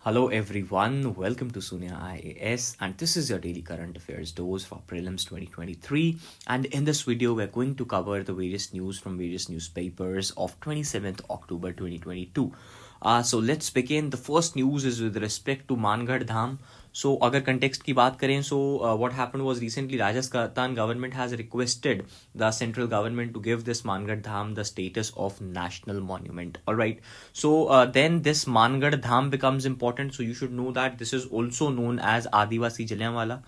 Hello everyone, welcome to Sunya IAS, and this is your daily current affairs dose for Prelims 2023. And in this video, we're going to cover the various news from various newspapers of 27th October 2022. So let's begin. The first news is with respect to Mandaldham. So अगर context की बात करें, what happened was recently Rajasthan government has requested the central government to give this Mandaldham the status of national monument. All right. So then this Mandaldham becomes important. So you should know that this is also known as Adivasi Jallianwala.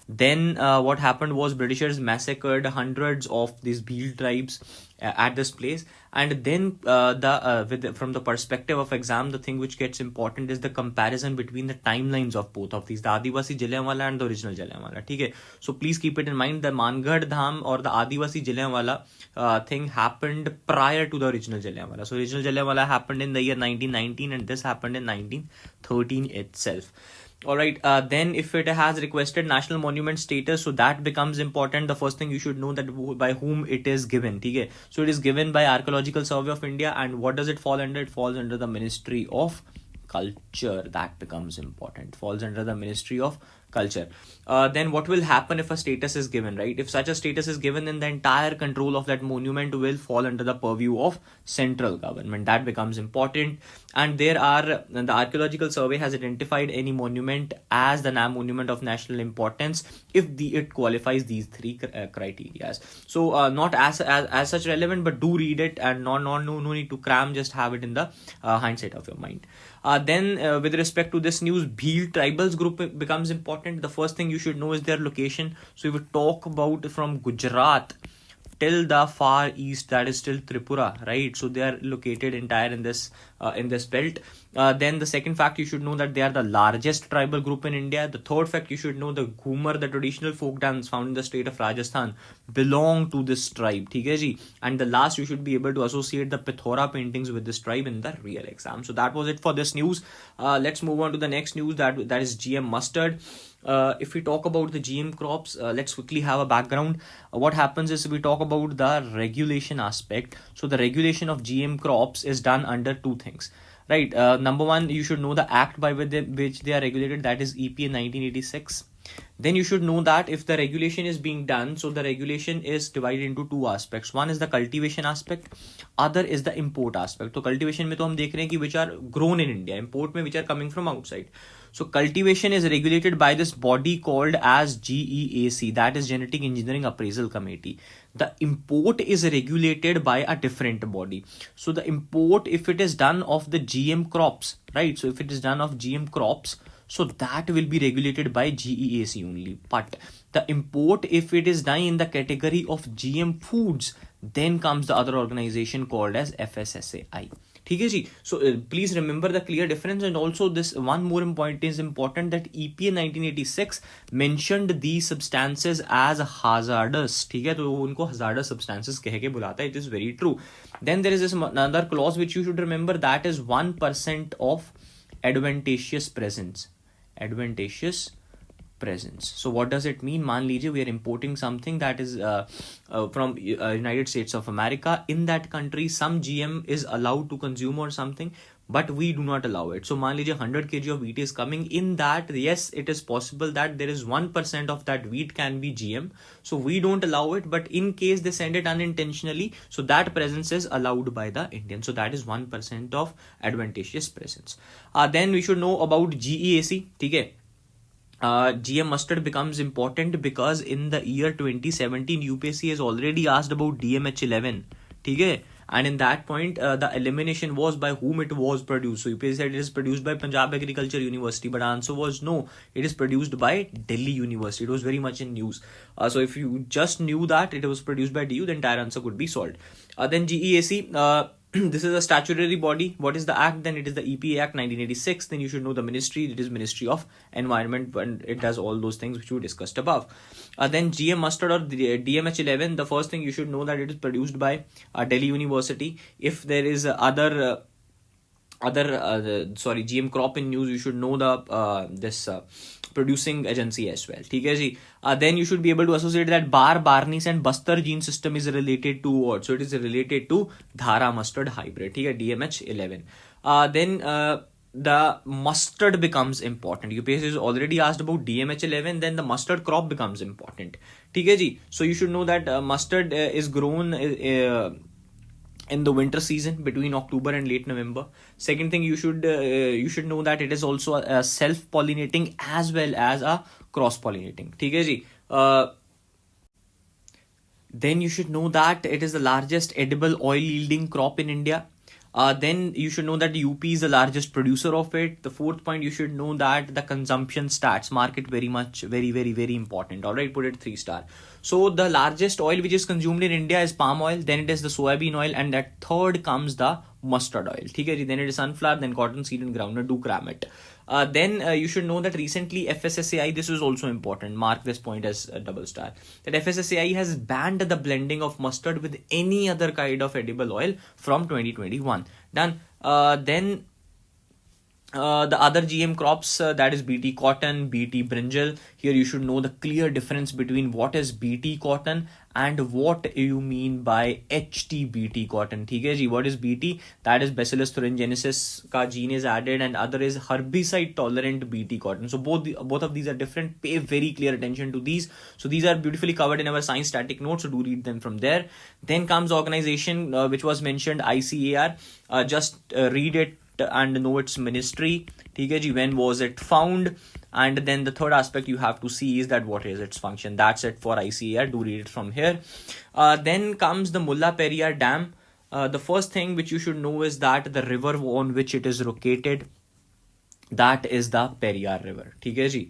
Then what happened was Britishers massacred hundreds of these Bhil tribes at this place. And then from the perspective of exam, the thing which gets important is the comparison between the timelines of both of these, the Adivasi Jallianwala and the original Jallianwala. Okay? So please keep it in mind, the Mandaldham or the Adivasi Jallianwala thing happened prior to the original Jallianwala. So original Jallianwala happened in the year 1919 and this happened in 1913 itself. Alright, then if it has requested national monument status, so that becomes important. The first thing you should know that by whom it is given. Okay? So it is given by Archaeological Survey of India, and what does it fall under? It falls under the Ministry of Culture. That becomes important. Falls under the Ministry of Culture. Then what will happen if a status is given, right? If such a status is given, then the entire control of that monument will fall under the purview of central government. That becomes important. And the Archaeological Survey has identified any monument as the monument of national importance if it qualifies these three criteria. So not as such relevant, but do read it and no need to cram, just have it in the hindsight of your mind. Then with respect to this news, Bhil tribals group becomes important. The first thing you should know is their location. So if we talk about from Gujarat till the far east, that is till Tripura, right? So they are located entire in this belt. Then the second fact you should know that they are the largest tribal group in India. The third fact you should know, the Ghumar, the traditional folk dance found in the state of Rajasthan, belong to this tribe. ठीक है जी? And the last, you should be able to associate the Pithora paintings with this tribe in the real exam. So that was it for this news. Let's move on to the next news, that is GM mustard. If we talk about the GM crops, let's quickly have a background. What happens is we talk about the regulation aspect. So the regulation of GM crops is done under two things. Right. Number one, you should know the act by which they are regulated, that is EPA 1986. Then you should know that if the regulation is being done, so the regulation is divided into two aspects. One is the cultivation aspect, other is the import aspect. So cultivation में तो हम देख रहे हैं कि which are grown in India, import में which are coming from outside. So cultivation is regulated by this body called as GEAC, that is Genetic Engineering Appraisal Committee. The import is regulated by a different body. So the import, if it is done of the GM crops, right? So if it is done of GM crops, so that will be regulated by GEAC only. But the import, if it is done in the category of GM foods, then comes the other organization called as FSSAI. ठीक है जी. So please remember the clear difference. And also this one more point is important, that EPA 1986 mentioned these substances as hazardous. ठीक है, तो उनको hazardous substances कह के बुलाता है. It is very true. Then there is this another clause which you should remember, that is 1% of advantageous presence. So what does it mean? मान लीजिए we are importing something that is from United States of America. In that country some GM is allowed to consume or something, but we do not allow it. So मान लीजिए 100 kg of wheat is coming. In that, yes, it is possible that there is 1% of that wheat can be GM. So we don't allow it, but in case they send it unintentionally, so that presence is allowed by the Indian. So that is 1% of advantageous presence. Then we should know about GEAC. ठीक है. GM mustard becomes important because in the year 2017 UPSC has already asked about DMH11. ठीक है. And in that point, the elimination was by whom it was produced. So UPSC said it is produced by Punjab Agriculture University, but answer was no, it is produced by Delhi University. It was very much in news. So if you just knew that it was produced by DU, the entire answer could be solved. Then GEAC, this is a statutory body. What is the act? Then it is the EPA Act 1986. Then you should know the ministry. It is Ministry of Environment, and it does all those things which we discussed above. Then GM mustard or DMH11. The first thing you should know that it is produced by Delhi University. If there is GM crop in news, you should know the producing agency as well. ठीक है जी. Then you should be able to associate that Barnese and Bastar gene system is related to what? So it is related to Dhara mustard hybrid. ठीक है, DMH11. Then the mustard becomes important. UPSC is already asked about DMH11, then the mustard crop becomes important. ठीक है जी. So you should know that mustard is grown in the winter season between October and late November. Second thing, you should know that it is also self pollinating as well as a cross pollinating. ठीक है जी. Then you should know that it is the largest edible oil yielding crop in India. Then you should know that UP is the largest producer of it. The fourth point, you should know that the consumption stats market very important. All right, put it 3-star. So the largest oil which is consumed in India is palm oil, then it is the soybean oil, and at third comes the mustard oil. Okay, then it is sunflower, then cotton seed and groundnut. Do cram it. Then you should know that recently FSSAI, this is also important, mark this point as a double star, that FSSAI has banned the blending of mustard with any other kind of edible oil from 2021. Then the other GM crops, that is BT cotton, BT brinjal. Here you should know the clear difference between what is BT cotton and what you mean by HTBT cotton. ठीक है जी. What is BT? That is Bacillus thuringiensis का gene is added, and other is herbicide tolerant BT cotton. So both of these are different. Pay very clear attention to these. So these are beautifully covered in our science static notes, so do read them from there. Then comes organization which was mentioned, ICAR. Just read it and know its ministry. ठीक है जी. When was it found? And then the third aspect you have to see is that what is its function. That's it for ICAR. Do read it from here. Then comes the Mulla Periyar Dam. The first thing which you should know is that the river on which it is located, that is the Periyar River. ठीक है जी.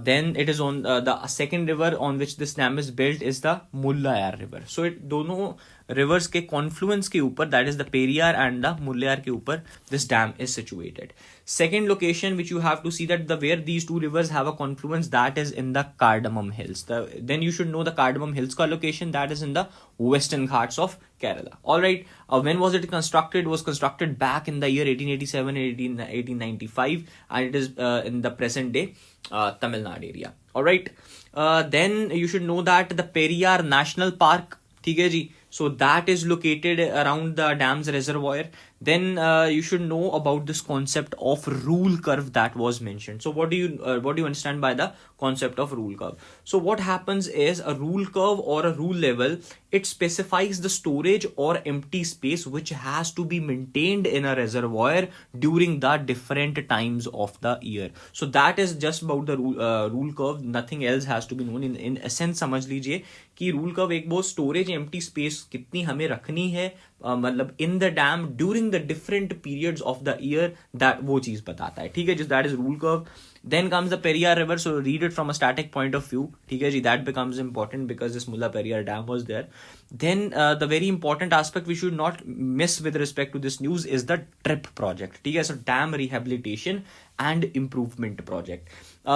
Then it is on the second river on which this dam is built is the Mullayar River. So it दोनों rivers के confluence के ऊपर, that is the Periyar and the Mullayar के ऊपर, this dam is situated. Second location which you have to see that where these two rivers have a confluence, that is in the Cardamom Hills. Then you should know the Cardamom Hills ka location, that is in the Western Ghats of Kerala. All right. When was it constructed? It was constructed back in the year 1887 and 1895, and it is in the present day Tamil Nadu area. All right. Then you should know that the Periyar National Park, ठीक है जी, so that is located around the dam's reservoir. Then you should know about this concept of rule curve that was mentioned. So what do you understand by the concept of rule curve? So what happens is a rule curve or a rule level, it specifies the storage or empty space which has to be maintained in a reservoir during the different times of the year. So that is just about the rule curve. Nothing else has to be known. In essence समझ लीजिए कि rule curve एक वो storage empty space कितनी हमें रखनी है, मतलब in the dam during the different periods of the year, that वो चीज बताता है. ठीक है, just that is rule curve. Then comes the Periyar River. So read it from a static point of view. ठीक है जी, that becomes important because this Mulla Periyar Dam was there. Then the very important aspect we should not miss with respect to this news is the DRIP project. ठीक है, so dam rehabilitation and improvement project.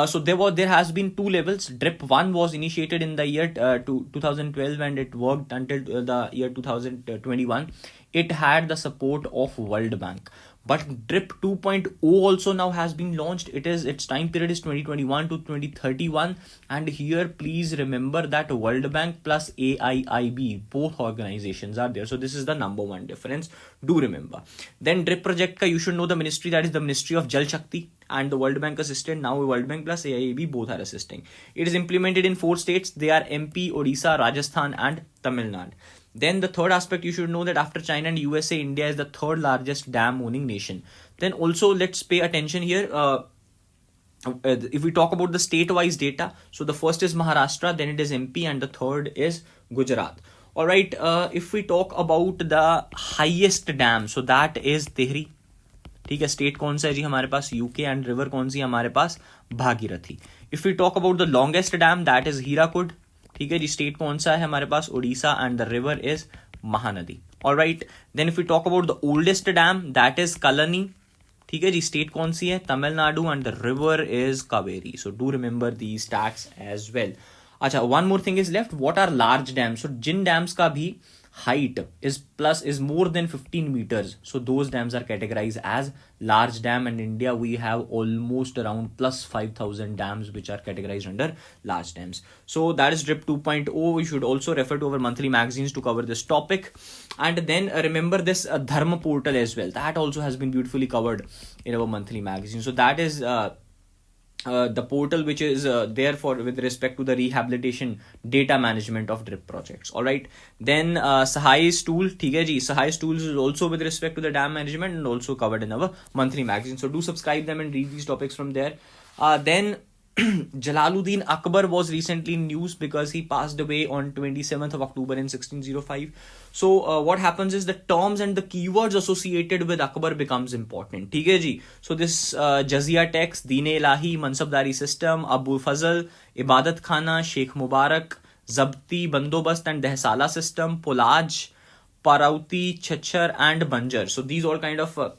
So there has been two levels. DRIP 1 was initiated in the year 2012 and it worked until the year 2021. It had the support of World Bank. But DRIP 2.0 also now has been launched. Its time period is 2021 to 2031, and here please remember that World Bank plus AIIB, both organizations are there. So this is the number one difference. Do remember. Then DRIP project ka you should know the ministry, that is the Ministry of Jal Shakti, and the World Bank assisted. Now World Bank plus AIIB both are assisting. It is implemented in 4 states. They are MP, Odisha, Rajasthan and Tamil Nadu. Then the third aspect, you should know that after China and USA, India is the third largest dam owning nation. Then also let's pay attention here. If we talk about the state-wise data, so the first is Maharashtra, then it is MP, and the third is Gujarat. All right. If we talk about the highest dam, so that is Tehri. ठीक है, state कौन सा है जी हमारे पास? UK. And river कौन सी है हमारे पास? Bhagirathi. If we talk about the longest dam, that is Hirakud. ठीक है जी, स्टेट कौन सा है हमारे पास? Orissa. And the river is Mahanadi. Alright. Then if we talk about the oldest dam, that is Kallanai. ठीक है जी, स्टेट कौन सी है? Tamil Nadu. And the river is Kaveri. So do remember the stats as well. अच्छा, one more thing is left. What are large dams? So जिन dams का भी height is more than 15 meters, so those dams are categorized as large dam. And in India we have almost around plus 5,000 dams which are categorized under large dams. So that is drip 2.0. We should also refer to our monthly magazines to cover this topic. And then remember this dharma portal as well, that also has been beautifully covered in our monthly magazine. So that is the portal which is there for with respect to the rehabilitation data management of drip projects. All right, then Sahai's tool, theek hai ji, Sahai's tools is also with respect to the dam management and also covered in our monthly magazine. So do subscribe them and read these topics from there. Then Jalaluddin Akbar was recently in news because he passed away on 27th of October in 1605. So what happens is the terms and the keywords associated with Akbar becomes important. ठीक है जी. So this Jazia tax, Deen Ilahi, Mansabdari system, Abu Fazl, Ibadat Khana, Sheikh Mubarak, Zabti, Bandobast and Dehsala system, Polaj, Parauti, Chachar and Banjar. So these all kind of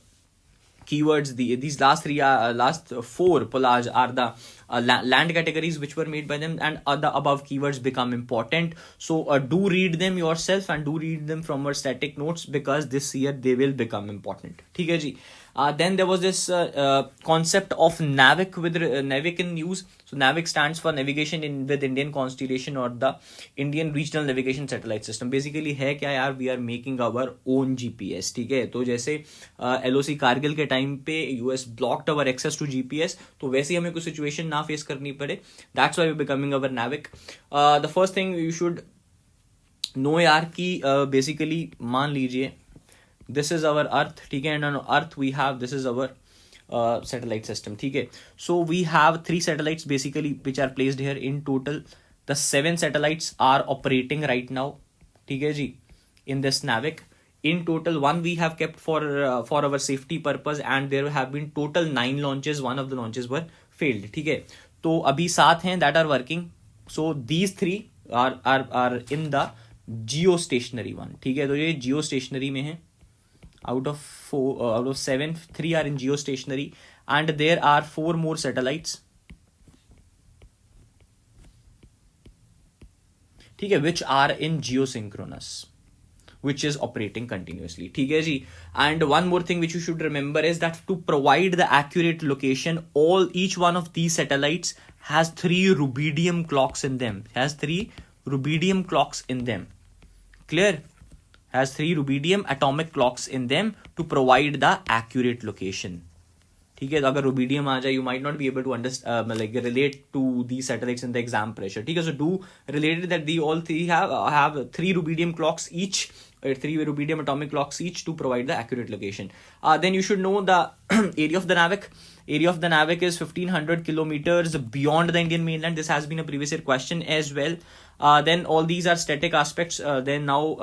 keywords, these last four Polaj are the land categories which were made by them, and the above keywords become important. So do read them yourself and do read them from our static notes because this year they will become important. ठीक है जी. Then there was this concept of Navic with Navic in news. So Navic stands for navigation with Indian constellation or the Indian regional navigation satellite system. Basically है क्या यार, we are making our own GPS. ठीक है, तो जैसे LOC Kargil के time पे US blocked our access to GPS, तो वैसे ही हमें कोई situation ना face करनी पड़े. That's why we're becoming our Navic. The first thing you should know यार कि basically मान लीजिए this is our earth, ठीक है, and on earth we have, this is our satellite system, ठीक है. So we have 3 satellites basically which are placed here. In total the 7 satellites are operating right now, ठीक है जी, in this Navic. In total 1 we have kept for our safety purpose, and there have been total 9 launches. 1 of the launches were failed, ठीक है. तो अभी 7 हैं that are working. So these 3 are in the geostationary one, ठीक है. तो ये geostationary में है. Out of 7, 3 are in geostationary, and there are 4 more satellites, ठीक है, which are in geosynchronous, which is operating continuously, ठीक है जी. And one more thing which you should remember is that to provide the accurate location, each one of these satellites has 3 rubidium clocks in them. Clear? Has 3 rubidium atomic clocks in them to provide the accurate location. ठीक है, तो अगर rubidium आ जाए, you might not be able to understand relate to these satellites in the exam pressure. ठीक है, so do relate it that they all 3 have 3 rubidium clocks each, 3 rubidium atomic clocks each to provide the accurate location. Then you should know the area of the Navic. Area of the Navic is 1500 kilometers beyond the Indian mainland. This has been a previous year question as well. Then all these are static aspects. Then now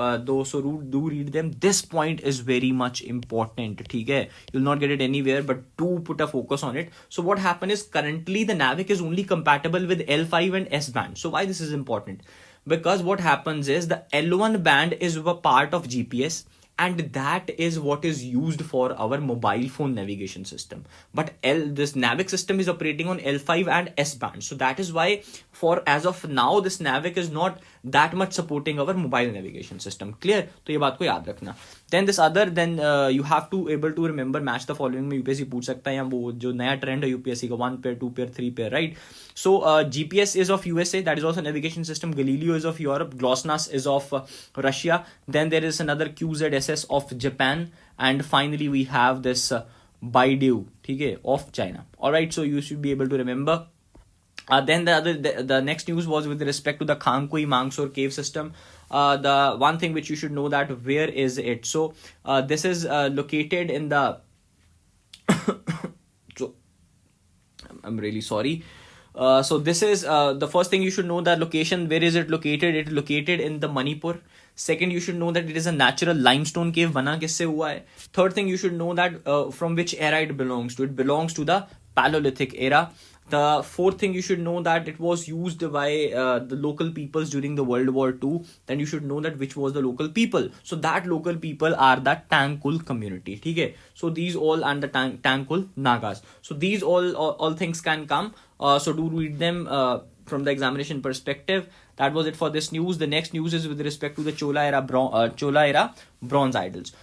so do read them. This point is very much important. ठीक है, you'll not get it anywhere, but do put a focus on it. So what happened is currently the Navic is only compatible with L5 and S band. So why this is important? Because what happens is the L1 band is a part of GPS, and that is what is used for our mobile phone navigation system. But this Navic system is operating on L5 and S band. So that is why for as of now this Navic is not that much supporting our mobile navigation system. Clear? तो ये बात को याद रखना. Then you have to able to remember match the following में UPSC पूछ सकता है, या वो जो नया ट्रेंड है UPSC का 1 pair, 2 pair, 3 pair, right? So GPS is of USA, that is also navigation system. Galileo is of Europe. GLONASS is of Russia. Then there is another QZSS of Japan, and finally we have this Baidu, ठीक है, of China. All right, so you should be able to remember. Then the next news was with respect to the Khangkui Mangsor cave system. The one thing which you should know that where is it? So this is located in the so I'm really sorry. So this is the first thing you should know, the location. Where is it located? It is located in the Manipur. Second, you should know that it is a natural limestone cave. बना किससे हुआ है? Third thing you should know that from which era it belongs to. It belongs to the Paleolithic era. The fourth thing you should know that it was used by the local peoples during the World War II. Then you should know that which was the local people. So that local people are the Tangkul community. ठीक है? So these all and the Tangkul Nagas. So these all things can come. So do read them from the examination perspective. that was it for this news. The next news is with respect to the Chola era bronze idols.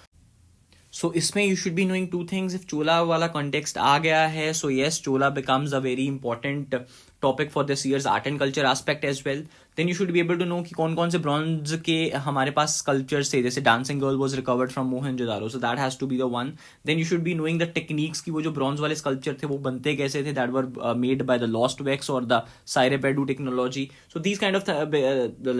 So इसमें you should be knowing two things. If Chola वाला context आ गया है, so yes, Chola becomes a very important topic for this year's art and culture aspect as well. Then you should be able to know कि कौन कौन से bronze के हमारे पास sculptures थे, जैसे dancing girl was recovered from Mohenjo-daro, so that has to be the one. Then you should be knowing the techniques कि वो जो bronze वाले sculpture थे वो बनते कैसे थे, that were made by the lost wax or the Sairepedu technology. So these kind of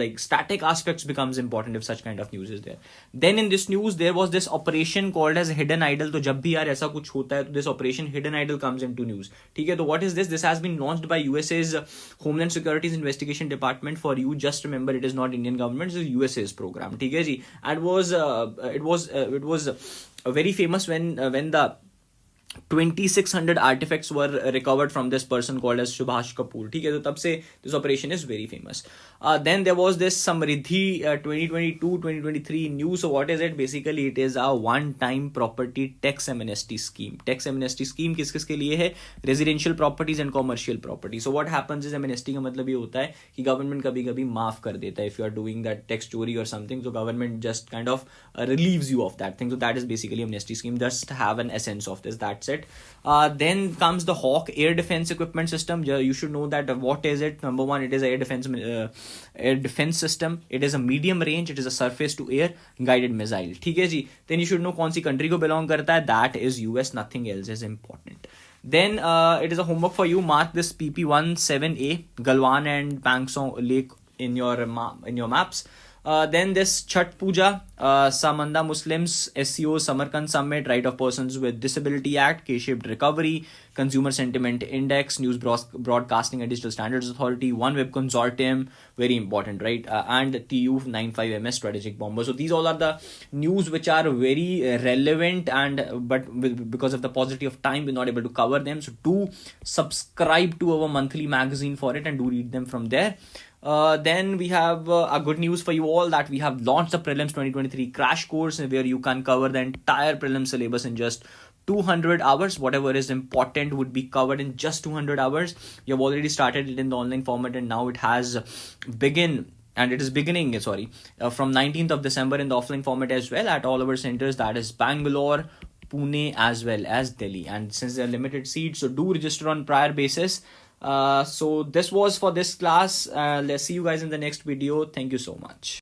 like static aspects becomes important if such kind of news is there. Then in this news there was this operation called as hidden idol. तो जब भी यार ऐसा कुछ होता है तो this operation hidden idol comes into news. ठीक है, तो what is this? This has been launched by USA's Homeland Security's Investigation Department. For you, just remember it is not Indian government, it is USA's program. ठीक है जी, and it was very famous when the 2600 artifacts were recovered from this person called as Subhash Kapoor. ठीक है, तो तब से this operation is very famous. Then there was this Samriddhi 2022-2023 news. So what is it? Basically it is a one-time property tax amnesty scheme. Tax amnesty scheme किस किस के लिए है? Residential properties and commercial property. So what happens is amnesty का मतलब ये होता है कि government कभी कभी माफ कर देता है if you are doing that tax चोरी or something. So government just kind of relieves you of that thing. So that is basically amnesty scheme. Just have an essence of this. That's it. Then comes the Hawk air defense equipment system. You should know that what is it. Number one, it is air defense system. It is a medium range. It is a surface to air guided missile. ठीक है जी. Then you should know कौन सी country को belong करता है. That is US. Nothing else is important. Then it is a homework for you. Mark this PP17A Galwan and Pangsong Lake in your maps. Then this Chhat Puja, Samanda Muslims, SEO, Samarkand Summit, Right of Persons with Disability Act, K-shaped recovery, Consumer Sentiment Index, News Broadcasting and Digital Standards Authority, OneWeb Consortium, very important, right? And TU-95MS Strategic Bomber. So these all are the news which are very relevant, but because of the paucity of time, we're not able to cover them. So do subscribe to our monthly magazine for it and do read them from there. Then we have a good news for you all that we have launched the Prelims 2023 crash course where you can cover the entire Prelims syllabus in just 200 hours. Whatever is important would be covered in just 200 hours. We have already started it in the online format and now it has beginning from 19th of December in the offline format as well at all our centers, that is Bangalore, Pune as well as Delhi. And since there are limited seats, so do register on prior basis. So this was for this class. Let's see you guys in the next video. Thank you so much.